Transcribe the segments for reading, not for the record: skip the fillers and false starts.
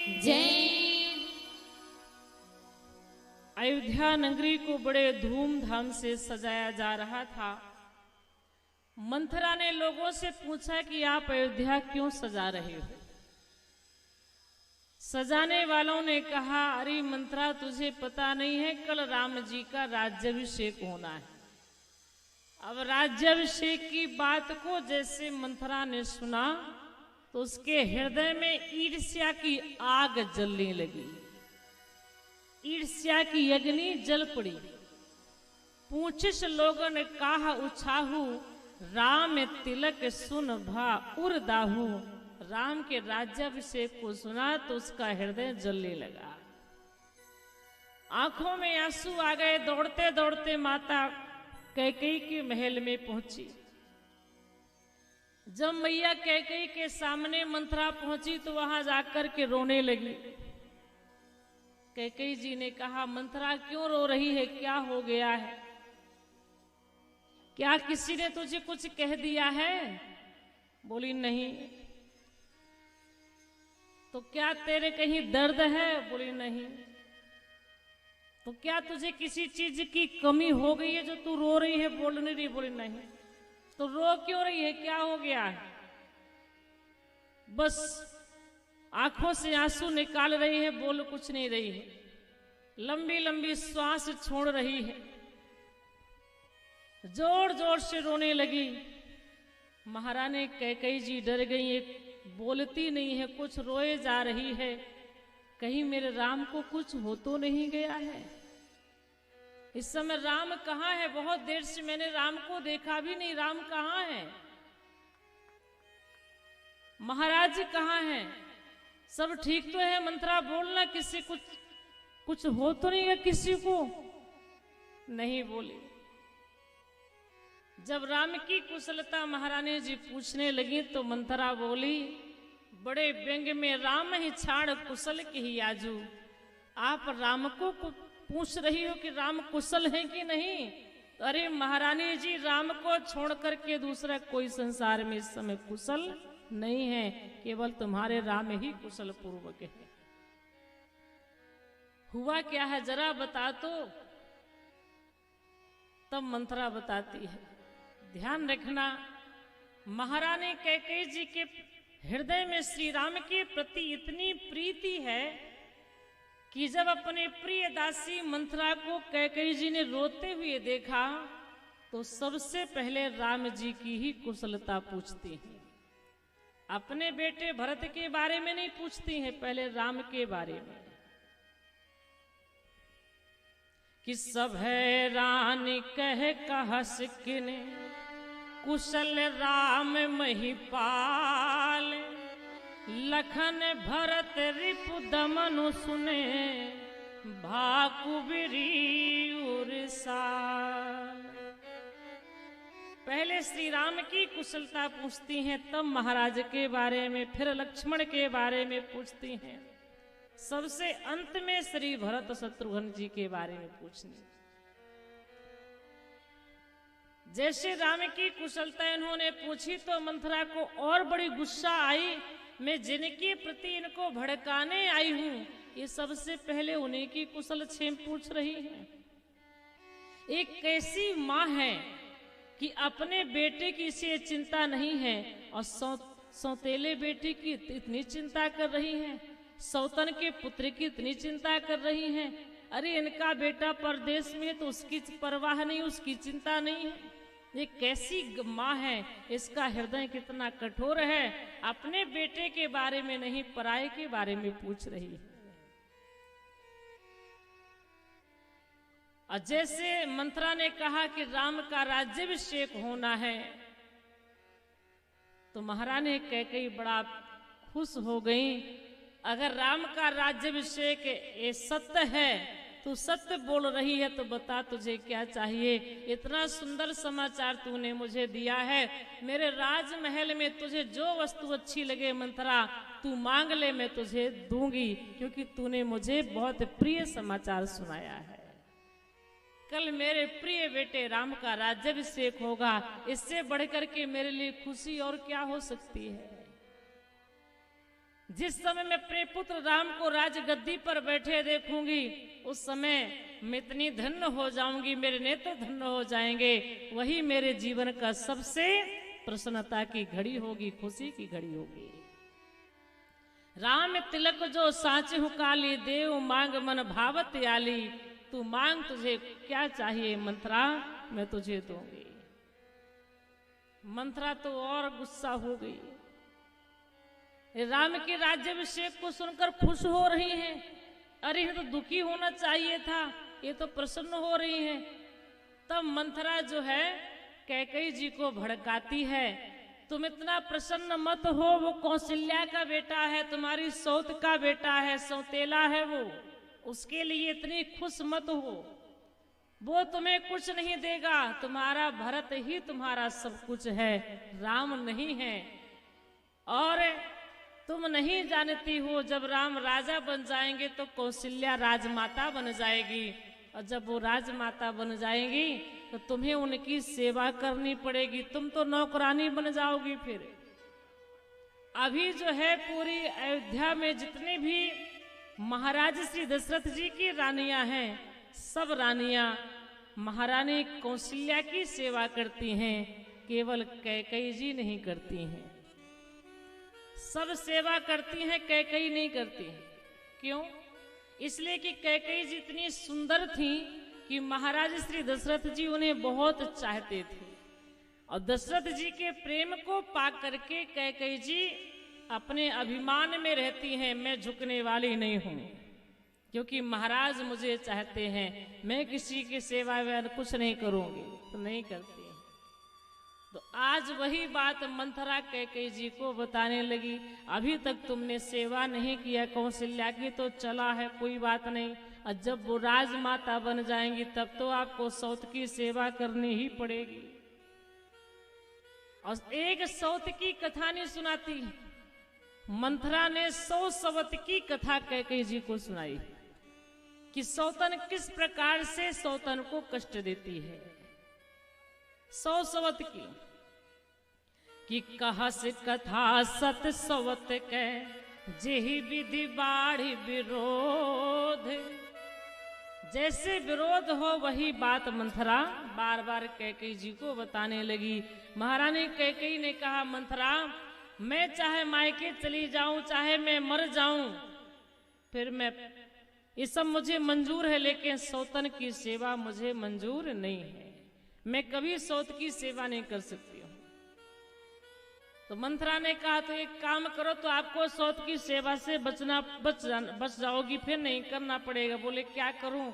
जय। अयोध्या नगरी को बड़े धूमधाम से सजाया जा रहा था। मंथरा ने लोगों से पूछा कि आप अयोध्या क्यों सजा रहे हो। सजाने वालों ने कहा, अरे मंथरा तुझे पता नहीं है, कल राम जी का राज्याभिषेक होना है। अब राज्याभिषेक की बात को जैसे मंथरा ने सुना तो उसके हृदय में ईर्ष्या की आग जलने लगी। ईर्ष्या की अग्नि जल पड़ी। पूछिस लोगों ने कहा उछाहू, राम तिलक सुन भा उर दाहू। राम के राज्याभिषेक को सुना तो उसका हृदय जलने लगा। आंखों में आंसू आ गए। दौड़ते दौड़ते माता कैकेयी के महल में पहुंची। जब मैया कैकेयी के सामने मंथरा पहुंची तो वहां जाकर के रोने लगी। कैकेयी जी ने कहा, मंथरा क्यों रो रही है, क्या हो गया है? क्या किसी ने तुझे कुछ कह दिया है? बोली नहीं। तो क्या तेरे कहीं दर्द है? बोली नहीं। तो क्या तुझे किसी चीज की कमी हो गई है जो तू रो रही है? बोल नहीं रही। बोली नहीं। तो रो क्यों रही है, क्या हो गया है? बस आंखों से आंसू निकाल रही है, बोल कुछ नहीं रही है। लंबी लंबी श्वास छोड़ रही है। जोर जोर से रोने लगी। महारानी कैकेयी जी डर गई। एक बोलती नहीं है, कुछ रोए जा रही है। कहीं मेरे राम को कुछ हो तो नहीं गया है? इस समय राम कहाँ है? बहुत देर से मैंने राम को देखा भी नहीं। राम कहाँ है? महाराज जी कहाँ हैं? सब ठीक तो है? मंथरा बोलना, किसी कुछ हो तो नहीं है किसी को? नहीं बोली। जब राम की कुशलता महारानी जी पूछने लगी तो मंथरा बोली बड़े व्यंग में, राम ही छाड़ कुशल की ही आजू। आप राम को पूछ रही हो कि राम कुशल है कि नहीं? तो अरे महारानी जी, राम को छोड़ करके दूसरा कोई संसार में इस समय कुशल नहीं है, केवल तुम्हारे राम ही कुशल पूर्वक है। हुआ क्या है जरा बता तो। तब मंथरा बताती है। ध्यान रखना, महारानी कैकेयी जी के हृदय में श्री राम के प्रति इतनी प्रीति है कि जब अपने प्रिय दासी मंथरा को कैकेयी जी ने रोते हुए देखा तो सबसे पहले राम जी की ही कुशलता पूछती हैं। अपने बेटे भरत के बारे में नहीं पूछती हैं, पहले राम के बारे में। कि सब है रानी कह कहस किने, कुशल राम महिपाल। लखन भरत रिपु दमनु सुने, भाकुबिरी उरसाल। पहले श्री राम की कुशलता पूछती हैं, तब महाराज के बारे में, फिर लक्ष्मण के बारे में पूछती हैं। सबसे अंत में श्री भरत शत्रुघ्न जी के बारे में पूछनी। जैसे राम की कुशलता इन्होंने पूछी तो मंथरा को और बड़ी गुस्सा आई। मैं जिनके प्रति इनको भड़काने आई हूं, ये सबसे पहले उन्हीं की कुशल क्षेम पूछ रही है। एक कैसी माँ है कि अपने बेटे की से चिंता नहीं है और सौतेले बेटे की इतनी चिंता कर रही है, सौतन के पुत्र की इतनी चिंता कर रही हैं। अरे इनका बेटा परदेश में तो उसकी परवाह नहीं, उसकी चिंता नहीं है। ये कैसी माँ है, इसका हृदय कितना कठोर है। अपने बेटे के बारे में नहीं, पराये के बारे में पूछ रही है। और जैसे मंथरा ने कहा कि राम का राज्याभिषेक होना है तो महारानी कैकेयी बड़ा खुश हो गई। अगर राम का राज्याभिषेक ये सत्य है, तू सत्य बोल रही है तो बता तुझे क्या चाहिए। इतना सुंदर समाचार तूने मुझे दिया है। मेरे राजमहल में तुझे जो वस्तु अच्छी लगे मंथरा, तू मांग ले, मैं तुझे दूंगी, क्योंकि तूने मुझे बहुत प्रिय समाचार सुनाया है। कल मेरे प्रिय बेटे राम का राज्याभिषेक होगा, इससे बढ़कर के मेरे लिए खुशी और क्या हो सकती है। जिस समय मैं अपने पुत्र राम को राजगद्दी पर बैठे देखूंगी उस समय मैं इतनी धन्य हो जाऊंगी, मेरे नेत्र धन्य हो जाएंगे। वही मेरे जीवन का सबसे प्रसन्नता की घड़ी होगी, खुशी की घड़ी होगी। राम तिलक जो साच हुकाली, देव मांग मन भावत आली। तू मांग, तुझे क्या चाहिए मंथरा, मैं तुझे दूंगी। मंथरा तो और गुस्सा हो गई। राम के राज्याभिषेक को सुनकर खुश हो रही है। अरे ये तो दुखी होना चाहिए था, ये तो प्रसन्न हो रही है। तब मंथरा जो है कैकेयी जी को भड़काती है, तुम इतना प्रसन्न मत हो, वो कौशल्या का बेटा है, तुम्हारी सौत का बेटा है, सौतेला है वो, उसके लिए इतनी खुश मत हो। वो तुम्हें कुछ नहीं देगा, तुम्हारा भरत ही तुम्हारा सब कुछ है, राम नहीं है। और तुम नहीं जानती हो जब राम राजा बन जाएंगे तो कौशल्या राजमाता बन जाएगी, और जब वो राजमाता बन जाएगी तो तुम्हें उनकी सेवा करनी पड़ेगी, तुम तो नौकरानी बन जाओगी। फिर अभी जो है पूरी अयोध्या में जितने भी महाराज श्री दशरथ जी की रानियां हैं, सब रानियां महारानी कौशल्या की सेवा करती हैं, केवल कैकेयी जी नहीं करती हैं। सब सेवा करती हैं, कैकेयी नहीं करती हैं। क्यों? इसलिए कि कैकेयी जी इतनी सुंदर थी कि महाराज श्री दशरथ जी उन्हें बहुत चाहते थे, और दशरथ जी के प्रेम को पा करके कैकेयी जी अपने अभिमान में रहती हैं, मैं झुकने वाली नहीं हूं, क्योंकि महाराज मुझे चाहते हैं, मैं किसी की सेवा में कुछ नहीं करूंगी, तो नहीं करती। तो आज वही बात मंथरा कैकेयी जी को बताने लगी, अभी तक तुमने सेवा नहीं किया कौशल्या की, तो चला है कोई बात नहीं, और जब वो राजमाता बन जाएंगी तब तो आपको सौत की सेवा करनी ही पड़ेगी। और एक सौत की कथा नहीं सुनाती, मंथरा ने 100 सवत की कथा कैकेयी जी को सुनाई कि सौतन किस प्रकार से सौतन को कष्ट देती है। 100 सवत की कि कहस कथा सत सवत के, जेहि विधि बाढ़ी विरोध। जैसे विरोध हो वही बात मंथरा बार बार कैकेयी जी को बताने लगी। महारानी कैकेयी ने कहा, मंथरा मैं चाहे मायके चली जाऊं, चाहे मैं मर जाऊं, फिर मैं ये सब मुझे मंजूर है, लेकिन सौतन की सेवा मुझे मंजूर नहीं है, मैं कभी सौत की सेवा नहीं कर सकती हूँ। तो मंथरा ने कहा, तो एक काम करो, तो आपको सौत की सेवा से बच जाओगी, फिर नहीं करना पड़ेगा। बोले क्या करूं?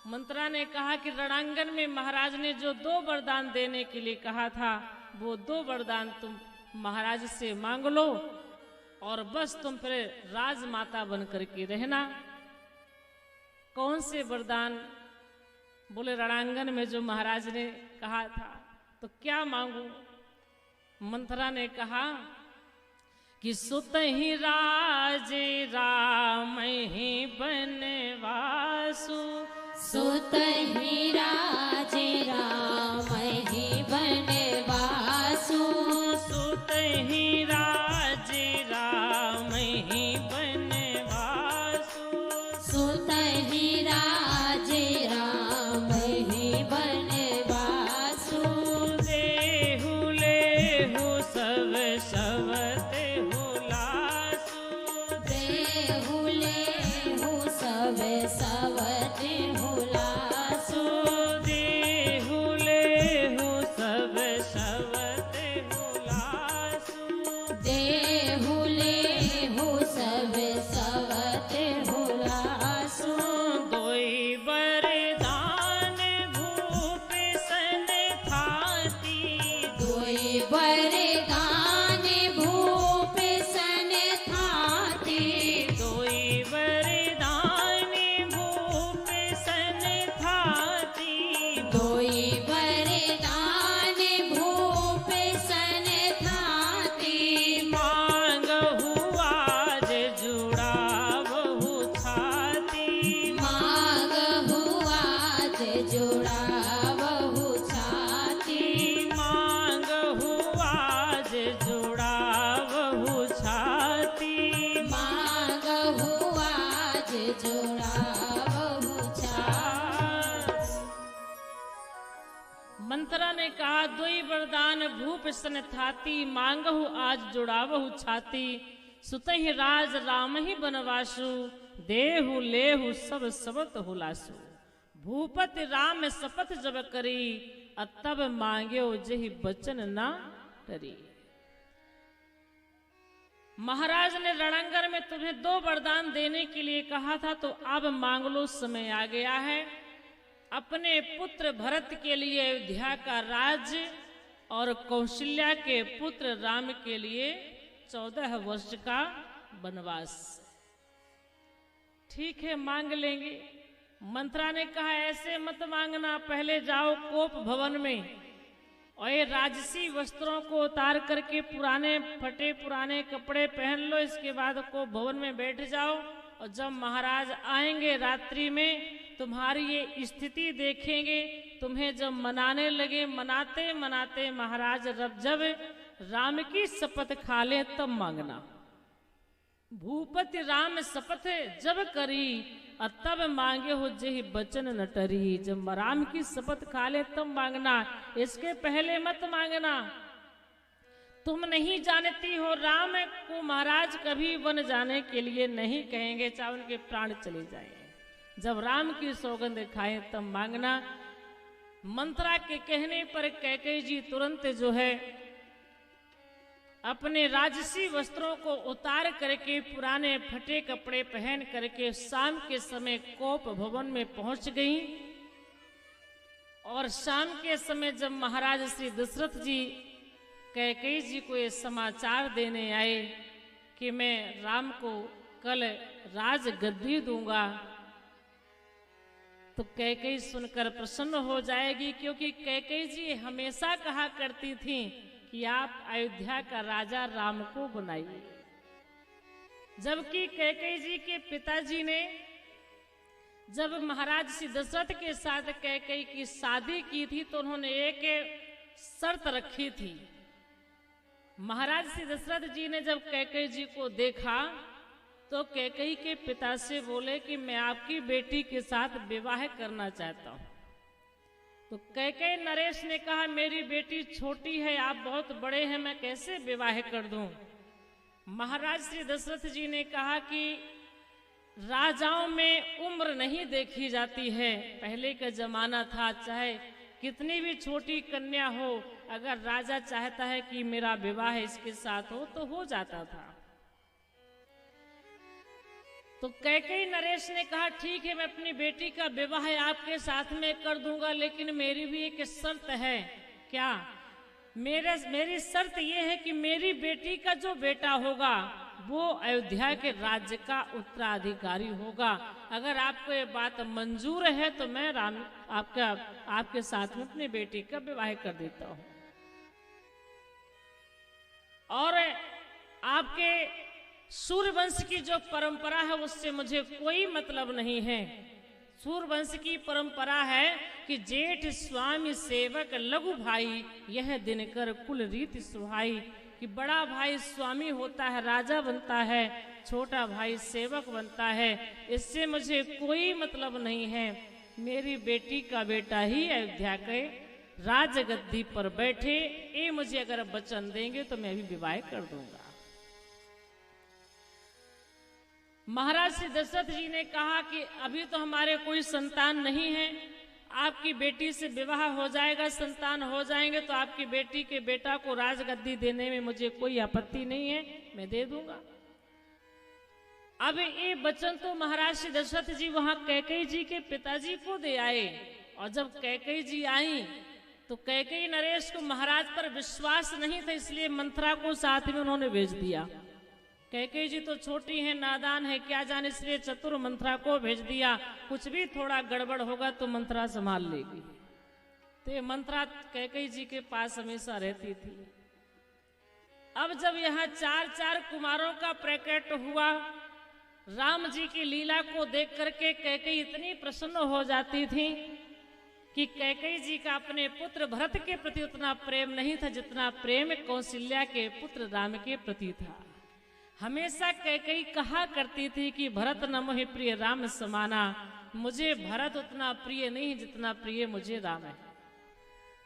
मंथरा ने कहा कि रणांगन में महाराज ने जो 2 वरदान देने के लिए कहा था, वो 2 वरदान तुम महाराज से मांग लो, और बस तुम फिर राजमाता बन करके रहना। कौन से वरदान? बोले रणांगन में जो महाराज ने कहा था, तो क्या मांगू? मंथरा ने कहा कि सुत ही राज राम ही बनवासु, सुत ही राज राम ही बनवासु, सुत ही राज राम ही बनवासु, सुत ही राज राम ही बनवासु। देहु लेहु सब सवत हुलासु, देहु लेहु सब सवत हुलासु, देहु लेहु सब सवत हुलासु, देहु लेहु सब सवत हुलासु। दोई वरदान भूप सन थाती, दोई वरदान भूप सन थाती, दोई वरदान भूप सन थाती, दोई वरदान भूप सन थाती। मांगहु आज जुड़ावहु छाती, जोड़ावहु छाती। मंत्रा ने कहा, दुई वरदान भूप सन थाती, मांगहु आज जुड़ावहु छाती। सुतहि राज राम ही बनवासु, देहु लेहु सब सबत हुलासु। भूपति राम शपथ जब करी, तब मांग्यो जहि बचन ना डरी। महाराज ने रणंगर में तुम्हें 2 वरदान देने के लिए कहा था, तो अब मांग लो, समय आ गया है। अपने पुत्र भरत के लिए अयोध्या का राज्य और कौशल्या के पुत्र राम के लिए 14 वर्ष का वनवास। ठीक है, मांग लेंगे। मंत्रा ने कहा, ऐसे मत मांगना, पहले जाओ कोप भवन में और ये राजसी वस्त्रों को उतार करके पुराने फटे पुराने कपड़े पहन लो। इसके बाद कोप भवन में बैठ जाओ और जब महाराज आएंगे रात्रि में, तुम्हारी ये स्थिति देखेंगे। तुम्हें जब मनाने लगे, मनाते मनाते महाराज जब राम की शपथ खा ले तब मांगना। भूपति राम शपथ जब करी और तब मांगे हो जेहि बचन न टरी। जब राम की शपथ खा ले तब मांगना, इसके पहले मत मांगना। तुम नहीं जानती हो, राम को महाराज कभी वन जाने के लिए नहीं कहेंगे, चाहे उनके प्राण चले जाए। जब राम की सौगंध खाए तब मांगना। मंत्रा के कहने पर कैकेयी जी तुरंत जो है अपने राजसी वस्त्रों को उतार करके पुराने फटे कपड़े पहन करके शाम के समय कोप भवन में पहुंच गई। और शाम के समय जब महाराज श्री दशरथ जी कैकेयी जी को ये समाचार देने आए कि मैं राम को कल राज गद्दी दूंगा, तो कैकेयी सुनकर प्रसन्न हो जाएगी, क्योंकि कैकेयी जी हमेशा कहा करती थी कि आप अयोध्या का राजा राम को बनाइए। जबकि कैकेयी जी के पिताजी ने जब महाराज श्री दशरथ के साथ कैकेयी की शादी की थी, तो उन्होंने एक शर्त रखी थी। महाराज श्री दशरथ जी ने जब कैकेयी जी को देखा तो कैकेयी के पिता से बोले कि मैं आपकी बेटी के साथ विवाह करना चाहता हूं। तो कैकेयी नरेश ने कहा, मेरी बेटी छोटी है, आप बहुत बड़े हैं, मैं कैसे विवाह कर दूं। महाराज श्री दशरथ जी ने कहा कि राजाओं में उम्र नहीं देखी जाती है। पहले का जमाना था, चाहे कितनी भी छोटी कन्या हो, अगर राजा चाहता है कि मेरा विवाह इसके साथ हो तो हो जाता था। तो कैकेयी नरेश ने कहा, ठीक है, मैं अपनी बेटी का विवाह आपके साथ में कर दूंगा, लेकिन मेरी भी एक शर्त है। क्या? मेरी शर्त यह है कि मेरी बेटी का जो बेटा होगा वो अयोध्या के राज्य का उत्तराधिकारी होगा। अगर आपको ये बात मंजूर है तो मैं आपके साथ में अपनी बेटी का विवाह कर देता हूं। और आपके सूर्यवंश की जो परंपरा है उससे मुझे कोई मतलब नहीं है। सूर्यवंश की परंपरा है कि जेठ स्वामी सेवक लघु भाई, यह दिनकर कुल रीति सुहाई। कि बड़ा भाई स्वामी होता है, राजा बनता है, छोटा भाई सेवक बनता है, इससे मुझे कोई मतलब नहीं है। मेरी बेटी का बेटा ही अयोध्या के राजगद्दी पर बैठे, ये मुझे अगर वचन देंगे तो मैं भी विवाह कर दूंगा। महाराज श्री दशरथ जी ने कहा कि अभी तो हमारे कोई संतान नहीं है, आपकी बेटी से विवाह हो जाएगा, संतान हो जाएंगे तो आपकी बेटी के बेटा को राजगद्दी देने में मुझे कोई आपत्ति नहीं है, मैं दे दूंगा। अब ये वचन तो महाराज श्री दशरथ जी वहां कैकेयी जी के पिताजी को दे आए। और जब कैकेयी जी आई तो कैकेयी नरेश को महाराज पर विश्वास नहीं था, इसलिए मंत्रा को साथ में उन्होंने भेज दिया। कैकेयी जी तो छोटी है, नादान है, क्या जाने, इसलिए चतुर मंत्रा को भेज दिया। कुछ भी थोड़ा गड़बड़ होगा तो मंत्रा संभाल लेगी। तो ये मंत्रा कैकेयी जी के पास हमेशा रहती थी। अब जब यहाँ 4 कुमारों का प्रकट हुआ, राम जी की लीला को देख करके कैकेयी इतनी प्रसन्न हो जाती थी कि कैकेयी जी का अपने पुत्र भरत के प्रति उतना प्रेम नहीं था जितना प्रेम कौशल्या के पुत्र राम के प्रति था। हमेशा कैकेयी कहा करती थी कि भरत न मोहि प्रिय राम समाना, मुझे भरत उतना प्रिय नहीं जितना प्रिय मुझे राम है।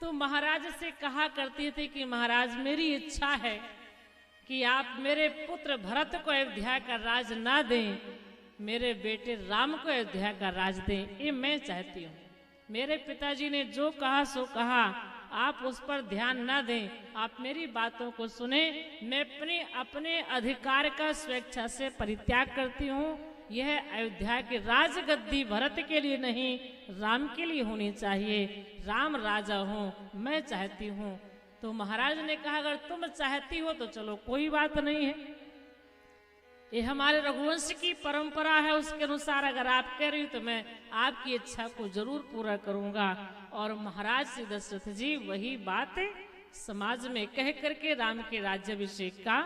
तो महाराज से कहा करती थी कि महाराज मेरी इच्छा है कि आप मेरे पुत्र भरत को अयोध्या का राज ना दें, मेरे बेटे राम को अयोध्या का राज दें, ये मैं चाहती हूँ। मेरे पिताजी ने जो कहा सो कहा, आप उस पर ध्यान ना दें, आप मेरी बातों को सुने। मैं अपने अधिकार का स्वेच्छा से परित्याग करती हूँ। यह अयोध्या की राजगद्दी भरत के लिए नहीं, राम के लिए होनी चाहिए। राम राजा हो, मैं चाहती हूँ। तो महाराज ने कहा अगर तुम चाहती हो तो चलो कोई बात नहीं है, ये हमारे रघुवंश की परंपरा है, उसके अनुसार अगर आप कह रही हो तो मैं आपकी इच्छा को जरूर पूरा करूंगा। और महाराज दशरथ जी वही बात समाज में कह करके राम के राज्याभिषेक का